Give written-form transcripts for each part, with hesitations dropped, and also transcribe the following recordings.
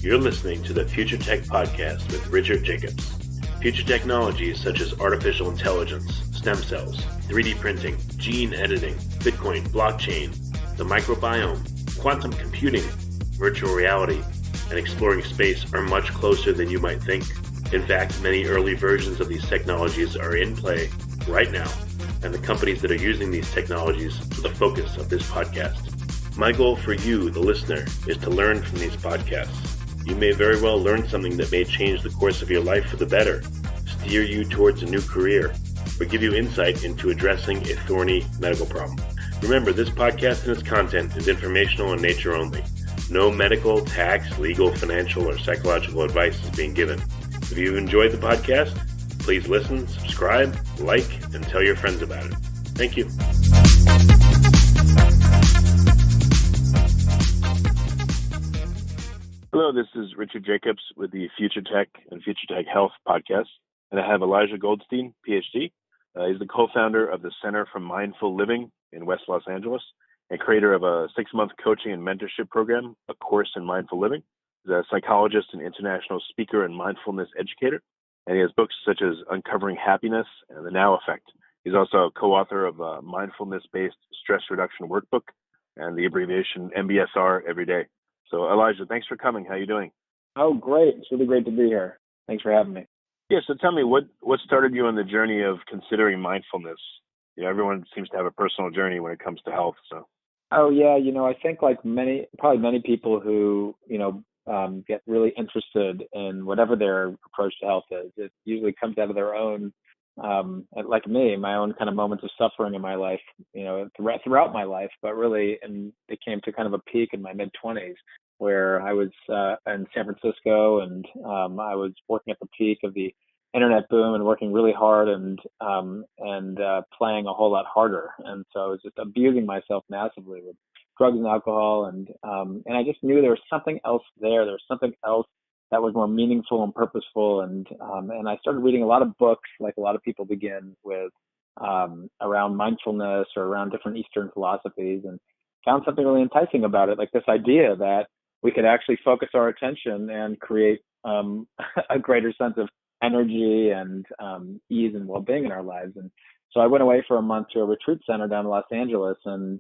You're listening to the Future Tech Podcast with Richard Jacobs. Future technologies such as artificial intelligence, stem cells, 3D printing, gene editing, Bitcoin, blockchain, the microbiome, quantum computing, virtual reality, and exploring space are much closer than you might think. In fact, many early versions of these technologies are in play right now, and the companies that are using these technologies are the focus of this podcast. My goal for you, the listener, is to learn from these podcasts. You may very well learn something that may change the course of your life for the better, steer you towards a new career, or give you insight into addressing a thorny medical problem. Remember, this podcast and its content is informational in nature only. No medical, tax, legal, financial, or psychological advice is being given. If you've enjoyed the podcast, please listen, subscribe, like, and tell your friends about it. Thank you. Hello, this is Richard Jacobs with the Future Tech and Future Tech Health podcast, and I have Elisha Goldstein, Ph.D. He's the co-founder of the Center for Mindful Living in West Los Angeles and creator of a 6-month coaching and mentorship program, A Course in Mindful Living. He's a psychologist and international speaker and mindfulness educator, and he has books such as Uncovering Happiness and The Now Effect. He's also a co-author of a mindfulness-based stress reduction workbook and the abbreviation NBSR every day. So, Elisha, thanks for coming. How are you doing? Oh, great. It's really great to be here. Thanks for having me. Yeah, so tell me, what started you on the journey of considering mindfulness? You know, everyone seems to have a personal journey when it comes to health. So. Oh, yeah. I think like many people who, get really interested in whatever their approach to health is, it usually comes out of their own, like me, my own kind of moments of suffering in my life, throughout my life, but really, and it came to kind of a peak in my mid-20s where I was in San Francisco and I was working at the peak of the internet boom and working really hard and playing a whole lot harder. And so I was just abusing myself massively with drugs and alcohol. And I just knew there was something else there. There was something else that was more meaningful and purposeful. And I started reading a lot of books, like a lot of people begin with, around mindfulness or around different Eastern philosophies, and found something really enticing about it, like this idea that we could actually focus our attention and create a greater sense of energy and ease and well-being in our lives. And so I went away for a month to a retreat center down in Los Angeles and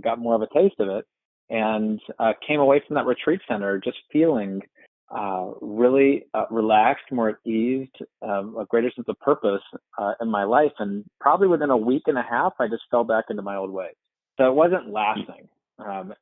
got more of a taste of it, and came away from that retreat center just feeling really relaxed, more at ease, a greater sense of purpose in my life. And probably within a week and a half, I just fell back into my old ways. So it wasn't lasting.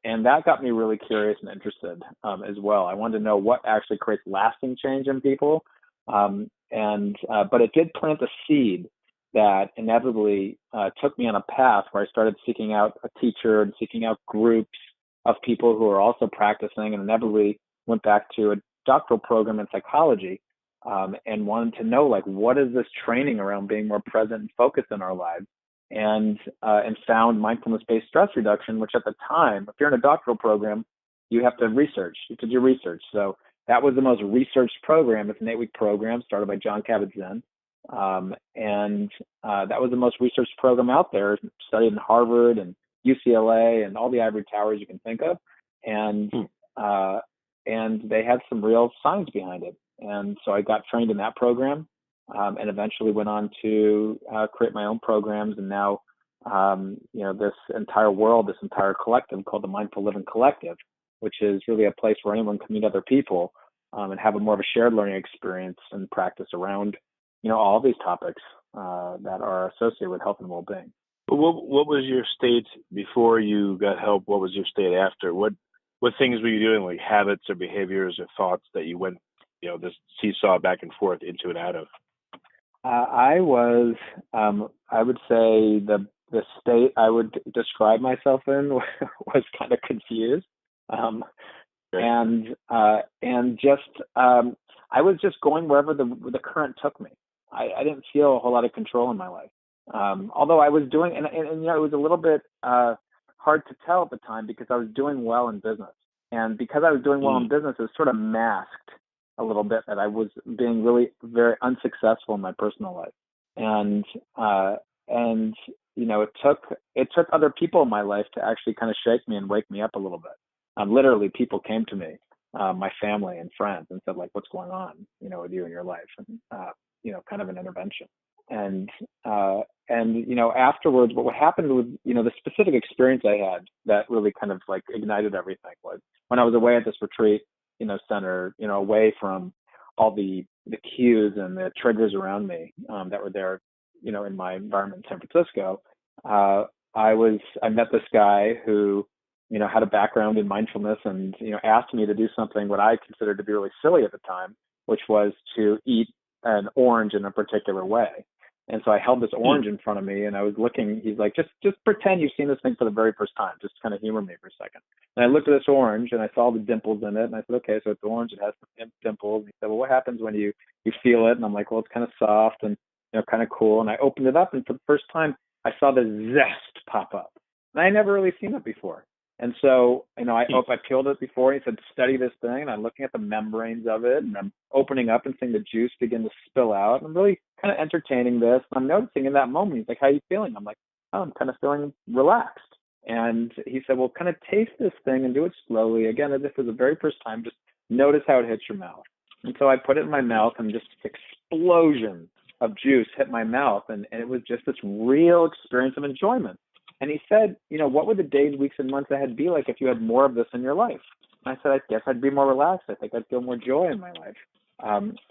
And that got me really curious and interested as well. I wanted to know what actually creates lasting change in people. But it did plant a seed that inevitably took me on a path where I started seeking out a teacher and seeking out groups of people who are also practicing, and inevitably went back to a doctoral program in psychology and wanted to know, like, what is this training around being more present and focused in our lives? And found mindfulness-based stress reduction, which at the time, if you're in a doctoral program, you have to research. You have to do research. So that was the most researched program. It's an 8-week program started by John Kabat-Zinn. That was the most researched program out there, studied in Harvard and UCLA and all the ivory towers you can think of. And they had some real science behind it. And so I got trained in that program. And eventually went on to create my own programs. And now, this entire world, this entire collective called the Mindful Living Collective, which is really a place where anyone can meet other people and have a more of a shared learning experience and practice around, all these topics that are associated with health and well-being. What was your state before you got help? What was your state after? What things were you doing, like habits or behaviors or thoughts that you went, this seesaw back and forth into and out of? I was, I would say the state I would describe myself in was kind of confused. I was just going wherever the current took me. I didn't feel a whole lot of control in my life. Although I was doing, and it was a little bit hard to tell at the time because I was doing well in business. And because I was doing well in business, it was sort of masked a little bit that I was being really very unsuccessful in my personal life. And it took other people in my life to actually kind of shake me and wake me up a little bit. Literally, people came to me my family and friends and said, like, what's going on, with you in your life, and kind of an intervention. And afterwards, what happened with, the specific experience I had that really kind of like ignited everything was when I was away at this retreat, center, away from all the cues and the triggers around me that were there, in my environment in San Francisco. I met this guy who, had a background in mindfulness and, asked me to do something what I considered to be really silly at the time, which was to eat an orange in a particular way. And so I held this orange in front of me and I was looking, he's like, just pretend you've seen this thing for the very first time. Just kind of humor me for a second. And I looked at this orange and I saw the dimples in it. And I said, okay, so it's orange. It has some dimples. And he said, well, what happens when you feel it? And I'm like, well, it's kind of soft and, kind of cool. And I opened it up and for the first time I saw the zest pop up. And I had never really seen it before. And so, I peeled it before. He said, study this thing. And I'm looking at the membranes of it and I'm opening up and seeing the juice begin to spill out. And I'm really kind of entertaining this. And I'm noticing in that moment, he's like, how are you feeling? I'm like, oh, I'm kind of feeling relaxed. And he said, well, kind of taste this thing and do it slowly. Again, as if it was the very first time, just notice how it hits your mouth. And so I put it in my mouth and just explosion of juice hit my mouth. And it was just this real experience of enjoyment. And he said, what would the days, weeks, and months ahead be like if you had more of this in your life? And I said, I guess I'd be more relaxed. I think I'd feel more joy in my life.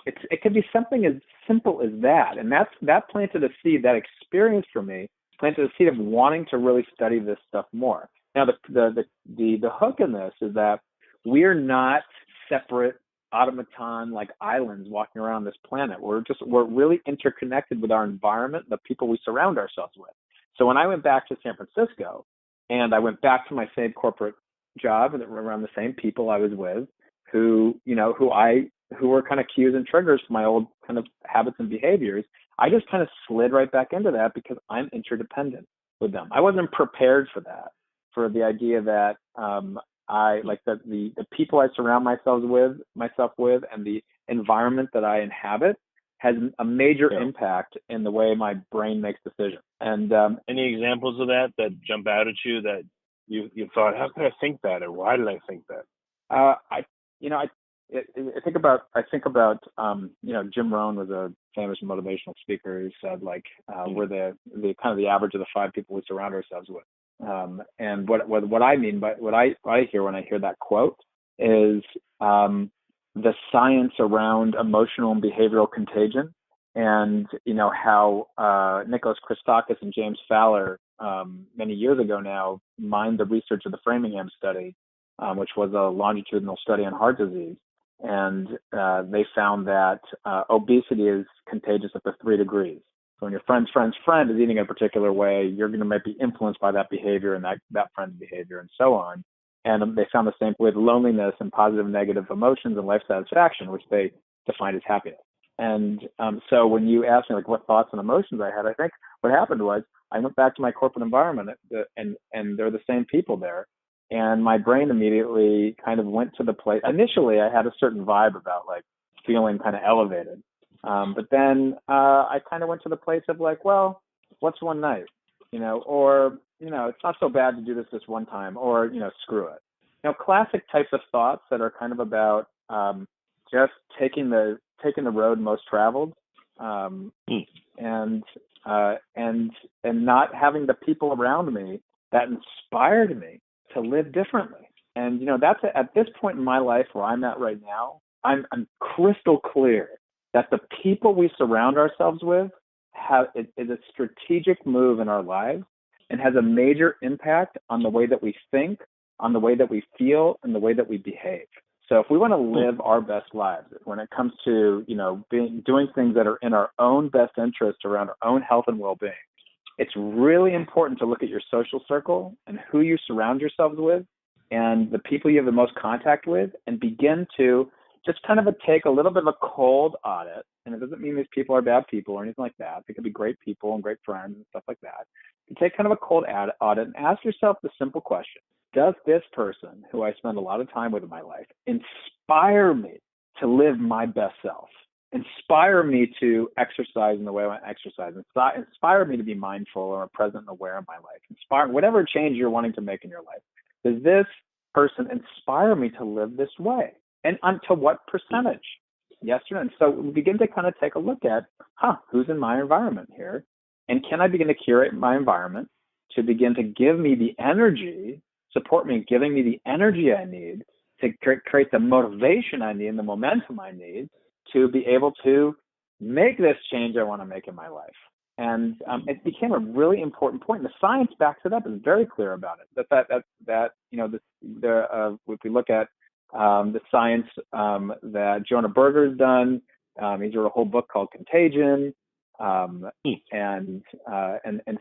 It could be something as simple as that. And that planted a seed, that experience for me, planted a seed of wanting to really study this stuff more. Now, the hook in this is that we're not separate automaton like islands walking around this planet. We're really interconnected with our environment, the people we surround ourselves with. So when I went back to San Francisco and I went back to my same corporate job around the same people I was with who were kind of cues and triggers for my old kind of habits and behaviors, I just kind of slid right back into that because I'm interdependent with them. I wasn't prepared for that, for the idea that I like that the people I surround myself with and the environment that I inhabit has a major impact in the way my brain makes decisions. And any examples of that jump out at you that you thought, how could I think that, or why did I think that? I think about Jim Rohn was a famous motivational speaker who said we're the kind of the average of the 5 people we surround ourselves with. And what I mean by what I hear when I hear that quote is the science around emotional and behavioral contagion, and how Nicholas Christakis and James Fowler many years ago now mined the research of the Framingham study, which was a longitudinal study on heart disease, and they found that obesity is contagious up to 3 degrees. So when your friend's friend is eating a particular way, you're going to might be influenced by that behavior and that friend's behavior and so on. And they found the same with loneliness and positive and negative emotions and life satisfaction, which they defined as happiness. And so when you ask me what thoughts and emotions I had, I think what happened was I went back to my corporate environment and they're the same people there. And my brain immediately kind of went to the place. Initially, I had a certain vibe about feeling kind of elevated. But then I kind of went to the place of well, what's one night, or, it's not so bad to do this one time, or, screw it. Classic types of thoughts that are kind of about just taking the road most traveled, and not having the people around me that inspired me to live differently. And, that's at this point in my life where I'm at right now, I'm crystal clear that the people we surround ourselves with is a strategic move in our lives and has a major impact on the way that we think, on the way that we feel, and the way that we behave. So if we want to live our best lives, when it comes to, doing things that are in our own best interest around our own health and well-being, it's really important to look at your social circle and who you surround yourselves with and the people you have the most contact with, and begin to just kind of take a little bit of a cold audit. And it doesn't mean these people are bad people or anything like that. They could be great people and great friends and stuff like that. You take kind of a cold audit and ask yourself the simple question: does this person who I spend a lot of time with in my life inspire me to live my best self? Inspire me to exercise in the way I want to exercise. Inspire me to be mindful or present and aware in my life. Inspire whatever change you're wanting to make in your life. Does this person inspire me to live this way? and onto what percentage? Yes or no? And so we begin to kind of take a look at, who's in my environment here? And can I begin to curate my environment to begin to give me the energy, support me, giving me the energy I need to create the motivation I need and the momentum I need to be able to make this change I want to make in my life. And it became a really important point. And the science backs it up, is very clear about it. That if we look at the science that Jonah Berger's done, he's wrote a whole book called Contagion, and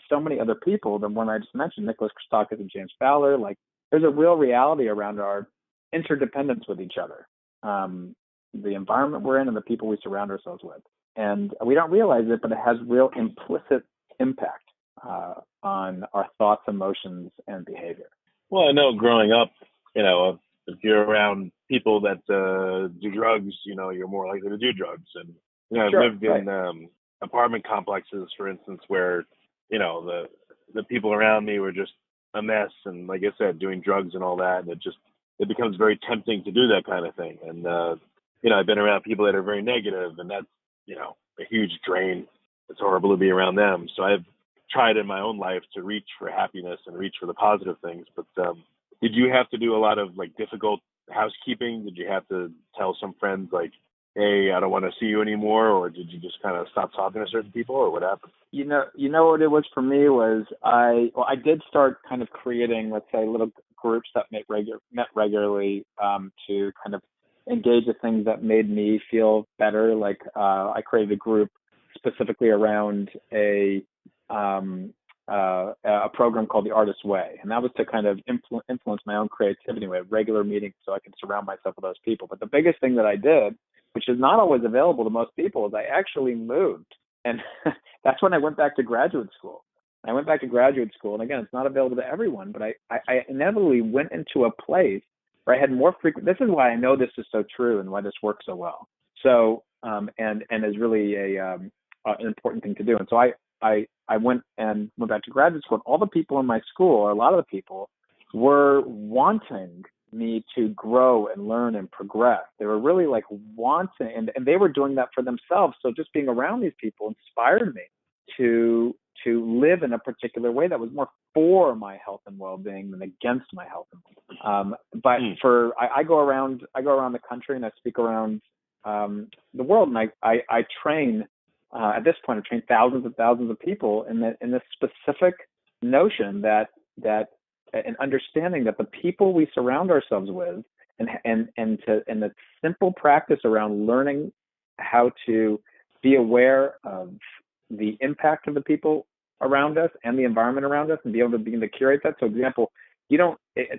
so many other people. The one I just mentioned, Nicholas Christakis and James Fowler. Like, there's a real reality around our interdependence with each other, the environment we're in and the people we surround ourselves with. And we don't realize it, but it has real implicit impact on our thoughts, emotions, and behavior. Well, I know growing up, if you're around people that do drugs, you're more likely to do drugs. And I've lived in apartment complexes, for instance, where the people around me were just a mess, and like I said, doing drugs and all that, and it becomes very tempting to do that kind of thing. And I've been around people that are very negative, and that's a huge drain. It's horrible to be around them. So I've tried in my own life to reach for happiness and reach for the positive things. But did you have to do a lot of difficult housekeeping? Did you have to tell some friends hey, I don't want to see you anymore, or did you just kind of stop talking to certain people, or what happened? You know what it was for me was I did start kind of creating, let's say, little groups that met regularly to kind of engage with things that made me feel better. Like I created a group specifically around a program called The Artist's Way, and that was to kind of influence my own creativity. We had regular meetings so I could surround myself with those people. But the biggest thing that I did, which is not always available to most people, is I actually moved, and that's when I went back to graduate school. And again, it's not available to everyone, but I inevitably went into a place where I had more frequent. This is why I know this is so true and why this works so well. So and is really an important thing to do. And so I went back to graduate school. And all the people in my school, or a lot of the people, were wanting me to grow and learn and progress. They were really wanting, and they were doing that for themselves. So just being around these people inspired me to live in a particular way that was more for my health and well-being than against my health and well-being. But I go around the country and I speak around the world, and I train. At this point, I train thousands and thousands of people in this specific notion that an understanding that the people we surround ourselves with, and the simple practice around learning how to be aware of the impact of the people around us and the environment around us, and be able to begin to curate that. So, for example,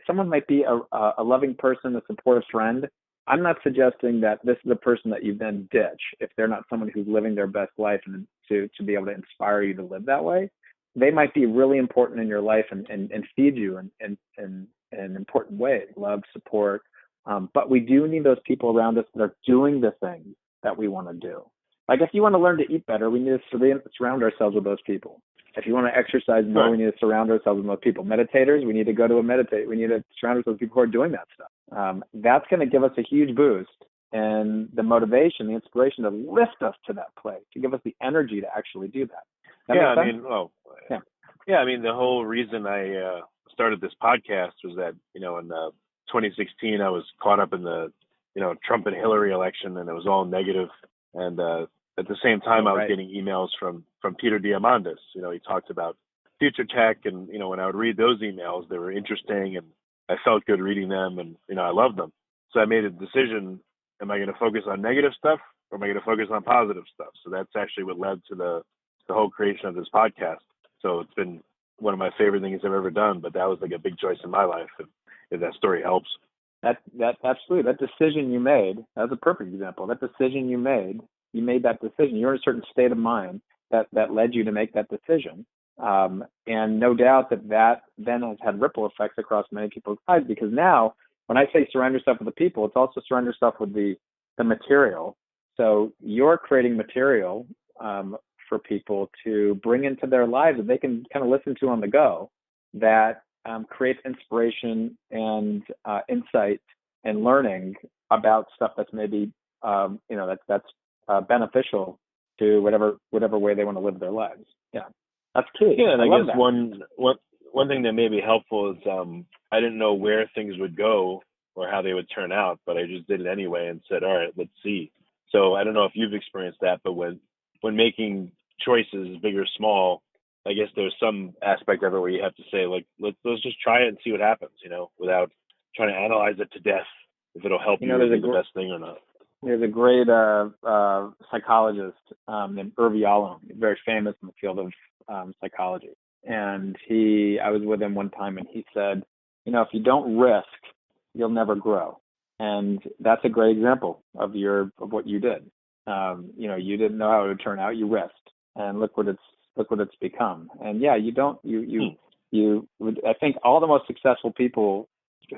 someone might be a loving person, a supportive friend. I'm not suggesting that this is a person that you then ditch if they're not someone who's living their best life, and to be able to inspire you to live that way. They might be really important in your life and feed you in important ways, love, support. But we do need those people around us that are doing the things that we want to do. Like, if you want to learn to eat better, we need to surround ourselves with those people. If you want to exercise more, we need to surround ourselves with those people. Meditators, we need to go to we need to surround ourselves with people who are doing that stuff. That's going to give us a huge boost, and the motivation, the inspiration to lift us to that place, to give us the energy to actually do that. I mean, the whole reason I started this podcast was that, in 2016, I was caught up in the, Trump and Hillary election, and it was all negative. And at the same time, I was getting emails from Peter Diamandis. He talked about future tech, and, when I would read those emails, they were interesting, and I felt good reading them, and, I loved them. So I made a decision: am I going to focus on negative stuff, or am I going to focus on positive stuff? So that's actually what led to the whole creation of this podcast. So it's been one of my favorite things I've ever done, but that was a big choice in my life, if that story helps. That absolutely, that decision you made, that was a perfect example. That decision you made that decision. You're in a certain state of mind that led you to make that decision. And no doubt that then has had ripple effects across many people's lives, because now when I say surround yourself with the people, it's also surround yourself with the material. So you're creating material for people to bring into their lives that they can kind of listen to on the go, that creates inspiration and insight and learning about stuff that's maybe, that's beneficial to whatever way they want to live their lives. Yeah, that's key. Yeah, and I guess that. one thing that may be helpful is I didn't know where things would go or how they would turn out, but I just did it anyway and said, all right, let's see. So I don't know if you've experienced that, but when making choices, big or small, I guess there's some aspect of it where you have to say, like, let's just try it and see what happens, without trying to analyze it to death if it'll help you do the best thing or not. There's a great psychologist named Irv Yalom, very famous in the field of psychology. And I was with him one time, and he said, if you don't risk, you'll never grow. And that's a great example of what you did. You didn't know how it would turn out. You risked, and look what it's become. And yeah, I think all the most successful people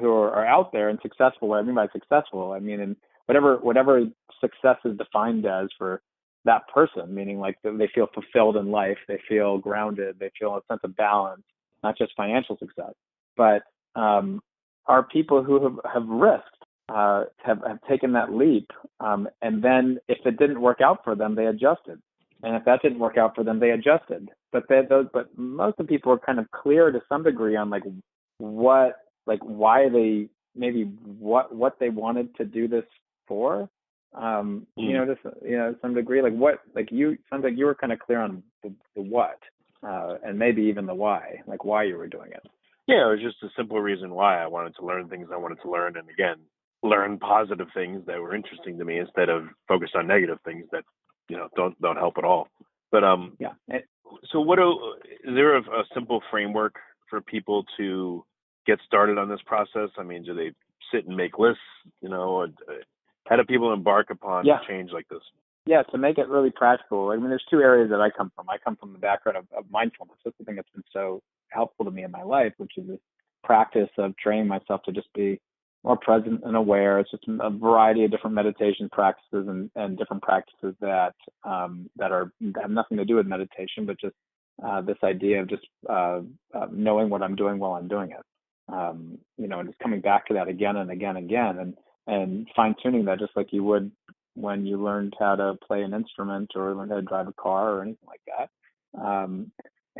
who are out there, and successful, what I mean by successful, in whatever success is defined as for that person, meaning like they feel fulfilled in life, they feel grounded, they feel a sense of balance, not just financial success, but are people who have risked, have taken that leap, and then if it didn't work out for them, they adjusted, and if that didn't work out for them, they adjusted. But most of the people are kind of clear to some degree on why they maybe what they wanted to do this for. To some degree, sounds like you were kind of clear on the what, and maybe even the why, like why you were doing it. Yeah, it was just a simple reason why I wanted to learn things I wanted to learn, and again, learn positive things that were interesting to me instead of focus on negative things that don't help at all. But so is there a simple framework for people to get started on this process? I mean, do they sit and make lists? How do people embark upon a change like this? Yeah, to make it really practical. There's two areas that I come from. I come from the background of mindfulness. That's the thing that's been so helpful to me in my life, which is this practice of training myself to just be more present and aware. It's just a variety of different meditation practices and different practices that have nothing to do with meditation, but just this idea of just knowing what I'm doing while I'm doing it. And just coming back to that again and again and again, and fine-tuning that just like you would when you learned how to play an instrument or learned how to drive a car or anything like that.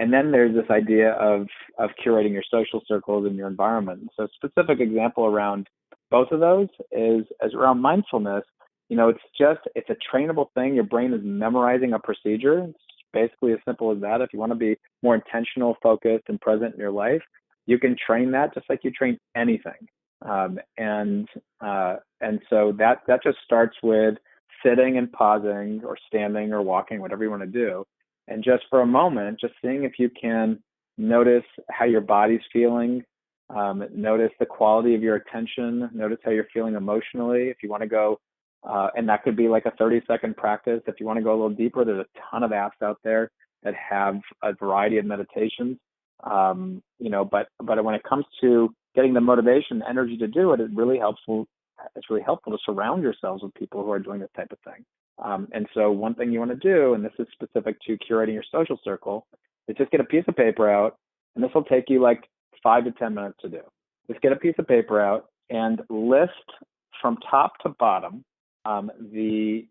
And then there's this idea of curating your social circles and your environment. So a specific example around both of those is around mindfulness. It's a trainable thing. Your brain is memorizing a procedure. It's basically as simple as that. If you want to be more intentional, focused, and present in your life, you can train that just like you train anything. And so that just starts with sitting and pausing or standing or walking, whatever you want to do. And just for a moment, just seeing if you can notice how your body's feeling, notice the quality of your attention, notice how you're feeling emotionally. If you want to go, and that could be like a 30-second practice. If you want to go a little deeper, there's a ton of apps out there that have a variety of meditations. But when it comes to getting the motivation, energy to do it, it's really helpful to surround yourselves with people who are doing this type of thing. And so one thing you want to do, and this is specific to curating your social circle, is just get a piece of paper out, and this will take you like 5 to 10 minutes to do. Just get a piece of paper out and list from top to bottom the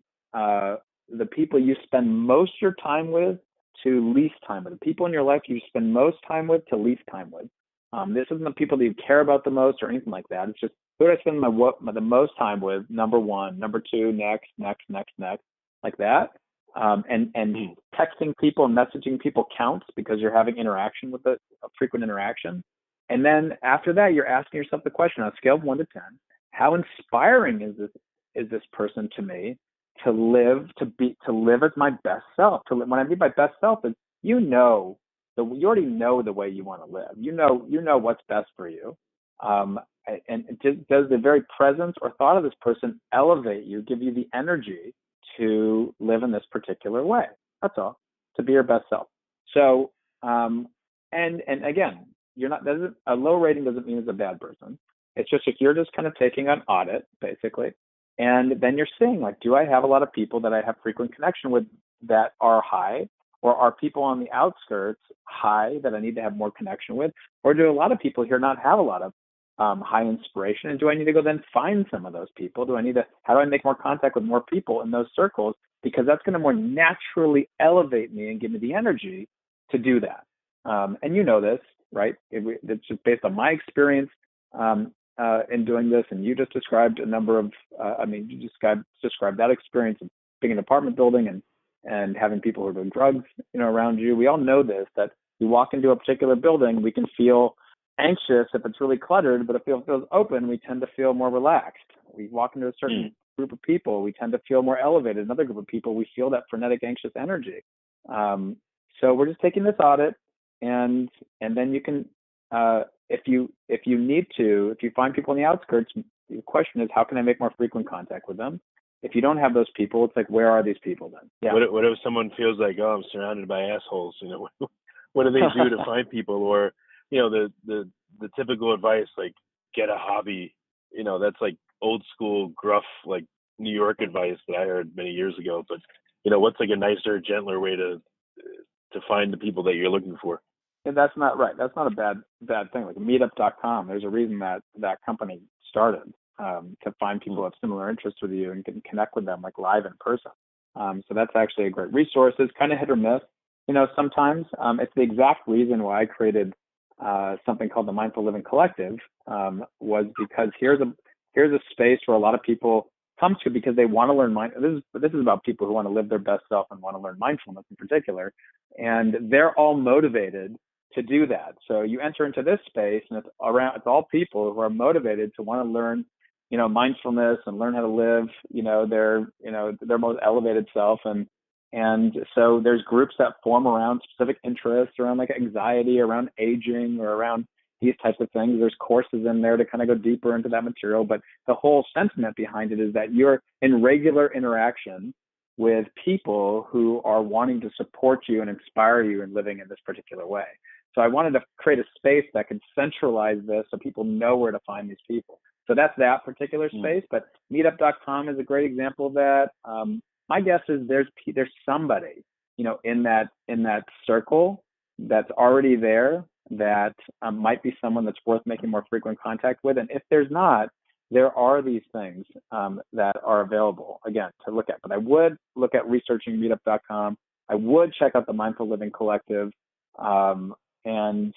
people you spend most of your time with to least time with. The people in your life you spend most time with to least time with. This isn't the people that you care about the most or anything like that. It's just who do I spend the most time with? Number one, number two, next, like that. And texting people and messaging people counts because you're having interaction with a frequent interaction. And then after that, you're asking yourself the question on a scale of 1 to 10: how inspiring is this person to me to live as my best self? When I mean by best self, is you already know the way you want to live. You know what's best for you. And does the very presence or thought of this person elevate you, give you the energy to live in this particular way? That's all. To be your best self. So, and again, a low rating doesn't mean it's a bad person. It's just if you're just kind of taking an audit, basically, and then you're seeing like, do I have a lot of people that I have frequent connection with that are high? Or are people on the outskirts high that I need to have more connection with? Or do a lot of people here not have a lot of high inspiration? And do I need to go then find some of those people? How do I make more contact with more people in those circles? Because that's going to more naturally elevate me and give me the energy to do that. And you know this, right? It's just based on my experience in doing this. And you just described a number of, you described that experience of being in an apartment building and having people who are doing drugs, around you. We all know this, that you walk into a particular building, we can feel anxious if it's really cluttered, but if it feels open, we tend to feel more relaxed. We walk into a certain group of people, we tend to feel more elevated. Another group of people, we feel that frenetic, anxious energy. So we're just taking this audit, and then you can, if you find people on the outskirts, the question is, how can I make more frequent contact with them? If you don't have those people, it's like, where are these people then? Yeah. What if someone feels like, I'm surrounded by assholes? What do they do to find people? Or, the typical advice, like, get a hobby, that's like old school, gruff, like New York advice that I heard many years ago. But, what's like a nicer, gentler way to find the people that you're looking for? And that's not right. That's not a bad thing. Like meetup.com, there's a reason that company started, to find people of similar interests with you and can connect with them like live in person. So that's actually a great resource. It's kind of hit or miss. Sometimes it's the exact reason why I created something called the Mindful Living Collective, was because here's a space where a lot of people come to because they want to learn this is about people who want to live their best self and want to learn mindfulness in particular, and they're all motivated to do that. So you enter into this space, and it's all people who are motivated to want to learn, mindfulness and learn how to live, their most elevated self. And so there's groups that form around specific interests, around like anxiety, around aging, or around these types of things. There's courses in there to kind of go deeper into that material. But the whole sentiment behind it is that you're in regular interaction with people who are wanting to support you and inspire you in living in this particular way. So I wanted to create a space that could centralize this so people know where to find these people. So that's that particular space. But meetup.com is a great example of that. My guess is there's somebody, in that circle that's already there that might be someone that's worth making more frequent contact with. And if there's not, there are these things that are available, again, to look at. But I would look at researching meetup.com. I would check out the Mindful Living Collective. And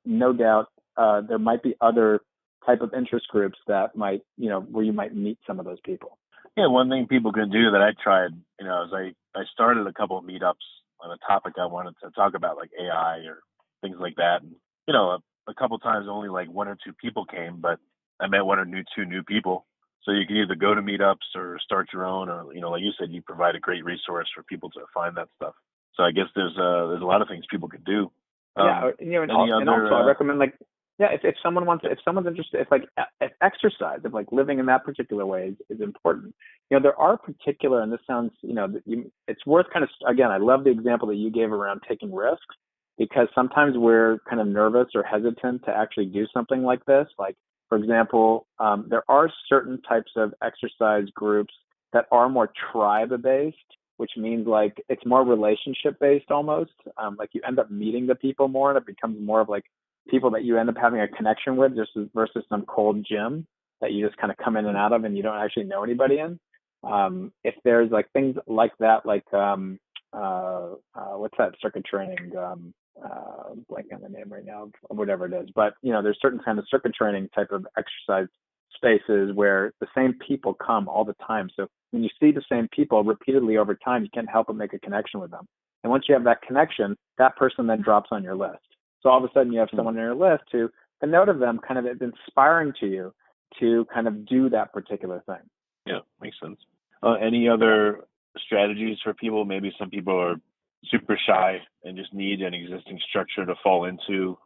no doubt there might be other type of interest groups that might, where you might meet some of those people. Yeah, one thing people can do that I tried, is I started a couple of meetups on a topic I wanted to talk about, like AI or things like that. And, a couple of times only like one or two people came, but I met two new people. So you can either go to meetups or start your own, or, like you said, you provide a great resource for people to find that stuff. So I guess there's a lot of things people could do. And also I recommend if someone's interested, if exercise, if like living in that particular way is important. There are particular, and this sounds, it's worth kind of, again, I love the example that you gave around taking risks, because sometimes we're kind of nervous or hesitant to actually do something like this. Like, for example, there are certain types of exercise groups that are more tribe-based, which means like it's more relationship-based almost. Like you end up meeting the people more, and it becomes more of like people that you end up having a connection with versus some cold gym that you just kind of come in and out of and you don't actually know anybody in. If there's like things like that, like what's that circuit training? Blank on the name right now of whatever it is. But there's certain kind of circuit training type of exercise spaces where the same people come all the time. So when you see the same people repeatedly over time, you can't help but make a connection with them. And once you have that connection, that person then drops on your list. So all of a sudden you have someone on your list who the note of them kind of is inspiring to you to kind of do that particular thing. Yeah, makes sense. Any other strategies for people? Maybe some people are super shy and just need an existing structure to fall into.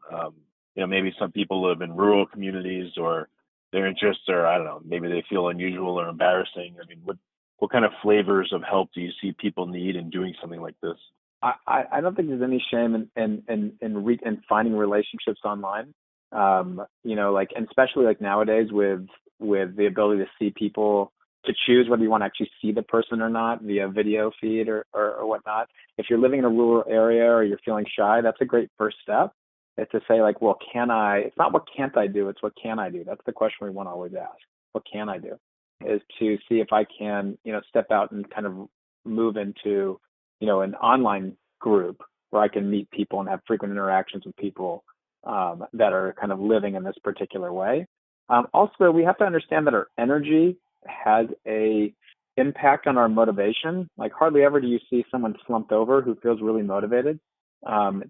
Maybe some people live in rural communities, or their interests are, I don't know, maybe they feel unusual or embarrassing. I mean, what kind of flavors of help do you see people need in doing something like this? I don't think there's any shame in finding relationships online. And especially like nowadays with the ability to see people, to choose whether you want to actually see the person or not via video feed or whatnot. If you're living in a rural area or you're feeling shy, that's a great first step. is to say like, well, it's not what can't I do, it's what can I do. That's the question we want to always ask. What can I do? Is to see if I can, step out and kind of move into, an online group where I can meet people and have frequent interactions with people that are kind of living in this particular way. Also, we have to understand that our energy has a impact on our motivation. Like hardly ever do you see someone slumped over who feels really motivated.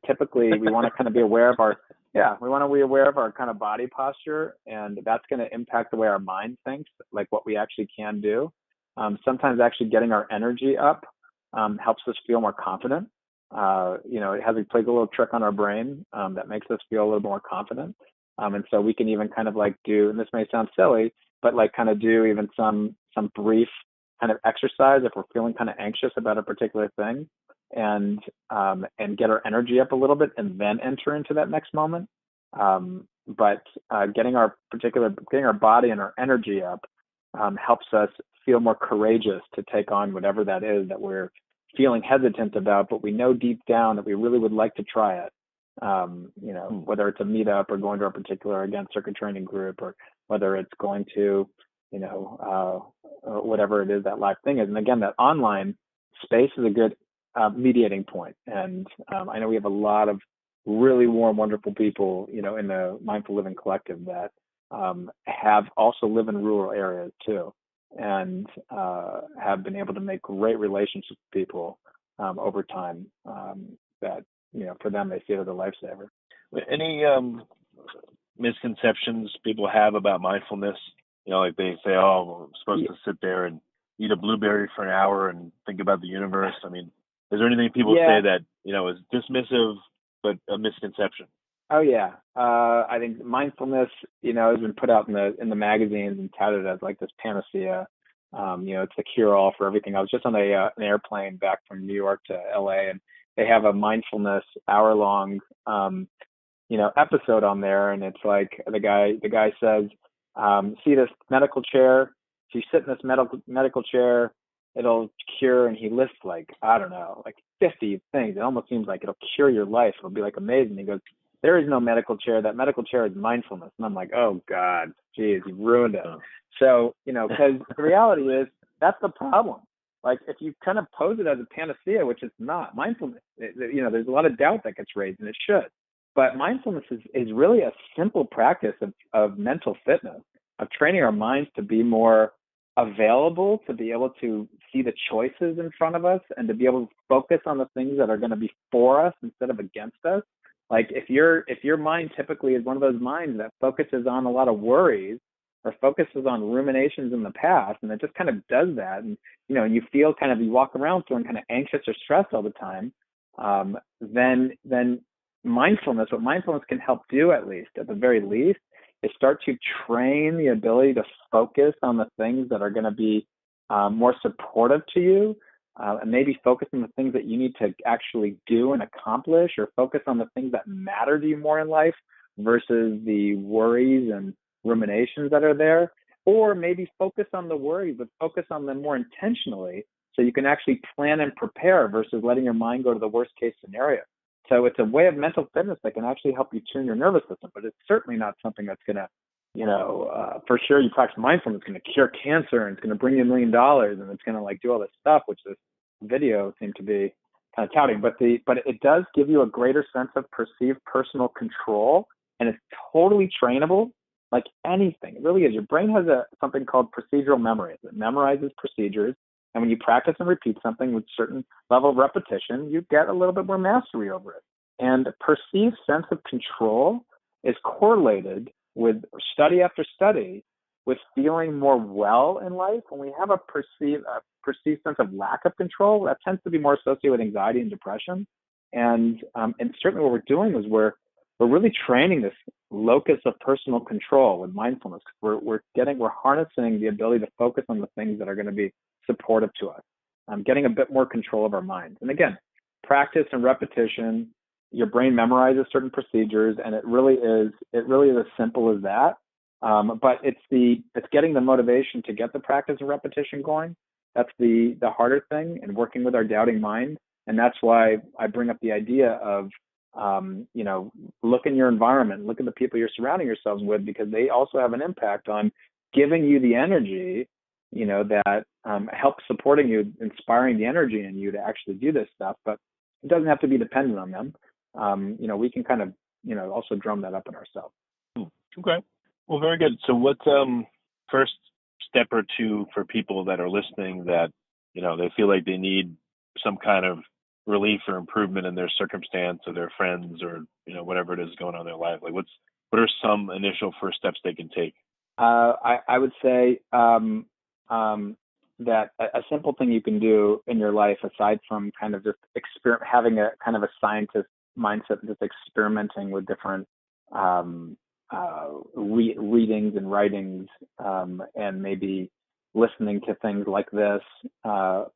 Typically, we want to kind of be aware of our kind of body posture, and that's going to impact the way our mind thinks, like what we actually can do. Sometimes actually getting our energy up helps us feel more confident. It plays a little trick on our brain that makes us feel a little more confident. And so we can even kind of like do, and this may sound silly, but like kind of do even some brief kind of exercise if we're feeling kind of anxious about a particular thing, and get our energy up a little bit and then enter into that next moment. But getting our body and our energy up helps us feel more courageous to take on whatever that is that we're feeling hesitant about, but we know deep down that we really would like to try it. Whether it's a meetup or going to a particular, again, circuit training group, or whether it's going to, whatever it is that live thing is. And again, that online space is a good mediating point. And I know we have a lot of really warm, wonderful people, in the Mindful Living Collective that have also live in rural areas too, and have been able to make great relationships with people over time that, for them, they see it as a lifesaver. Any misconceptions people have about mindfulness? Like they say, oh, I'm supposed to sit there and eat a blueberry for an hour and think about the universe. I mean, is there anything people say that, is dismissive but a misconception? Oh, yeah. I think mindfulness, has been put out in the magazines and touted as like this panacea. It's the cure-all for everything. I was just on an airplane back from New York to LA, and they have a mindfulness hour-long, episode on there. And it's like the guy says, see this medical chair? If you sit in this medical chair, it'll cure. And he lists like 50 things. It almost seems like it'll cure your life. It'll be like amazing. He goes, there is no medical chair. That medical chair is mindfulness. And I'm like, oh God, geez, you've ruined it. So, because the reality is that's the problem. Like if you kind of pose it as a panacea, which it's not, mindfulness, there's a lot of doubt that gets raised, and it should. But mindfulness is really a simple practice of mental fitness, of training our minds to be more available, to be able to see the choices in front of us, and to be able to focus on the things that are going to be for us instead of against us. Like if your mind typically is one of those minds that focuses on a lot of worries or focuses on ruminations in the past, and it just kind of does that, and you feel kind of, you walk around feeling kind of anxious or stressed all the time, then what mindfulness can help do, at the very least, is start to train the ability to focus on the things that are going to be more supportive to you, and maybe focus on the things that you need to actually do and accomplish, or focus on the things that matter to you more in life versus the worries and ruminations that are there. Or maybe focus on the worries, but focus on them more intentionally so you can actually plan and prepare versus letting your mind go to the worst case scenario. So it's a way of mental fitness that can actually help you tune your nervous system, but it's certainly not something that's going to, for sure you practice mindfulness, it's going to cure cancer, and it's going to bring you $1 million, and it's going to like do all this stuff, which this video seemed to be kind of touting. But it does give you a greater sense of perceived personal control, and it's totally trainable, like anything. It really is. Your brain has something called procedural memory. It memorizes procedures. And when you practice and repeat something with a certain level of repetition, you get a little bit more mastery over it. And perceived sense of control is correlated with study after study with feeling more well in life. When we have a perceived sense of lack of control, that tends to be more associated with anxiety and depression. And certainly what we're doing is we're really training this locus of personal control with mindfulness. We're harnessing the ability to focus on the things that are going to be supportive to us, getting a bit more control of our minds. And again, practice and repetition, your brain memorizes certain procedures, and it really is as simple as that. But it's getting the motivation to get the practice and repetition going. That's the harder thing, and working with our doubting mind. And that's why I bring up the idea of look in your environment, look at the people you're surrounding yourselves with, because they also have an impact on giving you the energy, that helps supporting you, inspiring the energy in you to actually do this stuff. But it doesn't have to be dependent on them. We can kind of, also drum that up in ourselves. Okay. Well, very good. So what's first step or two for people that are listening that, they feel like they need some kind of relief or improvement in their circumstance or their friends or, whatever it is going on in their life? Like what are some initial first steps they can take? I would say that a simple thing you can do in your life, aside from kind of just having a kind of a scientist mindset, just experimenting with different readings and writings, and maybe listening to things like this,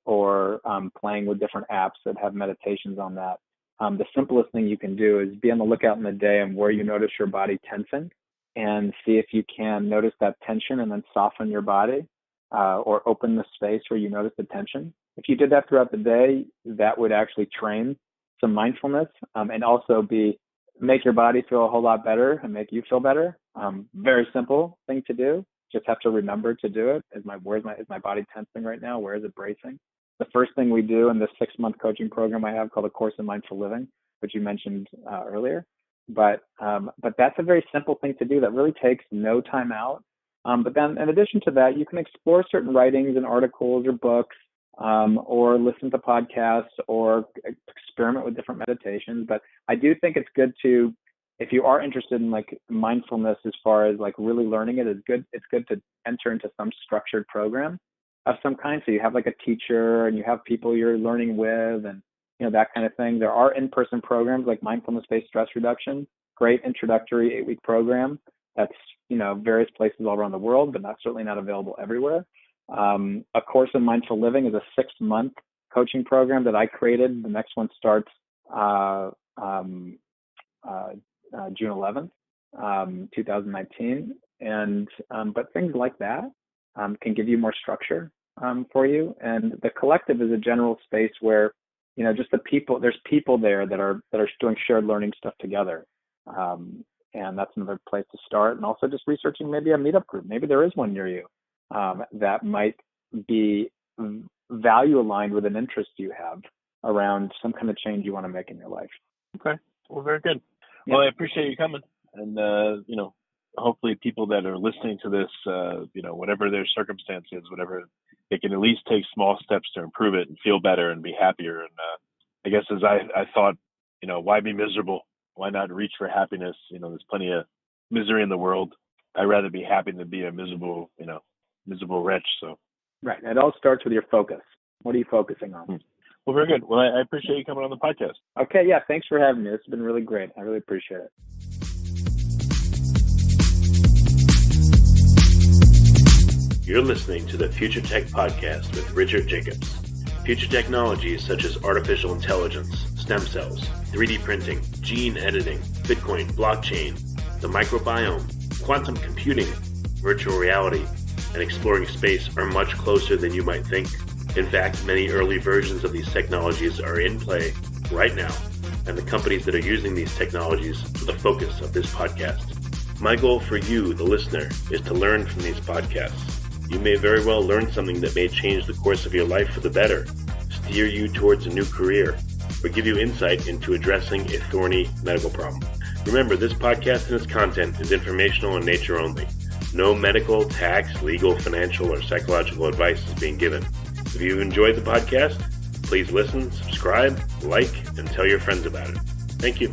or playing with different apps that have meditations on that. The simplest thing you can do is be on the lookout in the day and where you notice your body tensing, and see if you can notice that tension and then soften your body, or open the space where you notice the tension. If you did that throughout the day, that would actually train some mindfulness, and also make your body feel a whole lot better and make you feel better. Very simple thing to do. Just have to remember to do it. Is my body tensing right now? Where is it bracing? The first thing we do in this 6-month coaching program I have called A Course in Mindful Living, which you mentioned earlier. But that's a very simple thing to do that really takes no time out. But then in addition to that, you can explore certain writings and articles or books, or listen to podcasts or experiment with different meditations. But I do think it's good to, if you are interested in like mindfulness as far as like really learning it, it's good to enter into some structured program of some kind. So you have like a teacher and you have people you're learning with, and that kind of thing. There are in-person programs like mindfulness-based stress reduction, great introductory 8-week program that's various places all around the world, but certainly not available everywhere. A Course in Mindful Living is a 6-month coaching program that I created. The next one starts June 11th, 2019. But things like that can give you more structure for you. And the collective is a general space where, just there's people there that are doing shared learning stuff together. And that's another place to start. And also just researching maybe a meetup group. Maybe there is one near you that might be value aligned with an interest you have around some kind of change you want to make in your life. Okay. Well, very good. Yeah. Well, I appreciate you coming. And, hopefully people that are listening to this, whatever their circumstances, whatever, they can at least take small steps to improve it and feel better and be happier. And I guess as I thought, why be miserable? Why not reach for happiness? There's plenty of misery in the world. I'd rather be happy than be a miserable wretch. So. Right. It all starts with your focus. What are you focusing on? Well, very good. Well, I appreciate you coming on the podcast. Okay. Yeah. Thanks for having me. This has been really great. I really appreciate it. You're listening to the Future Tech Podcast with Richard Jacobs. Future technologies such as artificial intelligence, stem cells, 3D printing, gene editing, Bitcoin, blockchain, the microbiome, quantum computing, virtual reality, and exploring space are much closer than you might think. In fact, many early versions of these technologies are in play right now, and the companies that are using these technologies are the focus of this podcast. My goal for you, the listener, is to learn from these podcasts. You may very well learn something that may change the course of your life for the better, steer you towards a new career, or give you insight into addressing a thorny medical problem. Remember, this podcast and its content is informational in nature only. No medical, tax, legal, financial, or psychological advice is being given. If you enjoyed the podcast, please listen, subscribe, like, and tell your friends about it. Thank you.